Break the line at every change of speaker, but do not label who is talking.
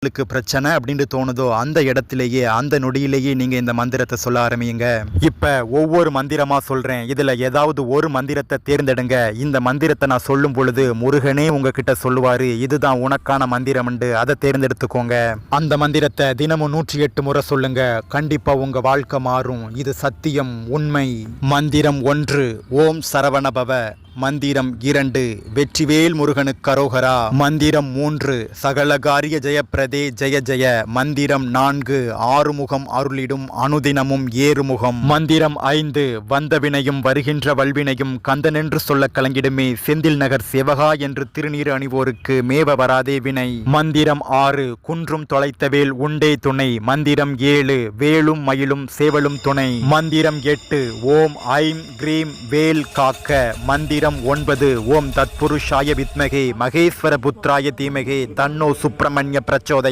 உங்களுக்கு பிரச்சனை அப்படின்னு தோணுதோ அந்த இடத்திலேயே அந்த நொடியிலேயே நீங்க இந்த மந்திரத்தை சொல்ல ஆரம்பிங்க. இப்ப ஒவ்வொரு மந்திரமா சொல்றேன், இதுல ஏதாவது ஒரு மந்திரத்தை தேர்ந்தெடுங்க. இந்த மந்திரத்தை நான் சொல்லும் பொழுது முருகனே உங்ககிட்ட சொல்லுவாரு, இதுதான் உனக்கான மந்திரம், அதை தேர்ந்தெடுத்துக்கோங்க. அந்த மந்திரத்தை தினமும் 108 முறை சொல்லுங்க. கண்டிப்பா உங்க வாழ்க்கை மாறும். இது சத்தியம், உண்மை. மந்திரம் 1, ஓம் சரவணபவ. மந்திரம் 2, வெற்றிவேல் முருகனுக்கு கரோகரா. மந்திரம் 3, சகலகாரிய ஜெயப்பிரதே ஜெய ஜெய. மந்திரம் 4, ஆறுமுகம் அருளிடும் அனுதினமும் ஏறுமுகம். மந்திரம் 5, வந்த வினையும் வருகின்ற வல்வினையும் கந்தனென்று சொல்ல கலங்கிடுமே செந்தில் நகர் சிவகா என்று திருநீர் அணிவோருக்கு மேவ வராதே வினை. மந்திரம் 6, குன்றும் தொலைத்தவேல் உண்டே துணை. மந்திரம் 7, வேலும் மயிலும் சேவலும் துணை. மந்திரம் 8, ஓம் ஐம் கிரீம் வேல் காக்க. மந்திரம் 9, ஓம் தத்புருஷாய வித்மகே மகேஸ்வர புத்ராய தீமகே தன்னோ சுப்பிரமணிய பிரச்சோதயா.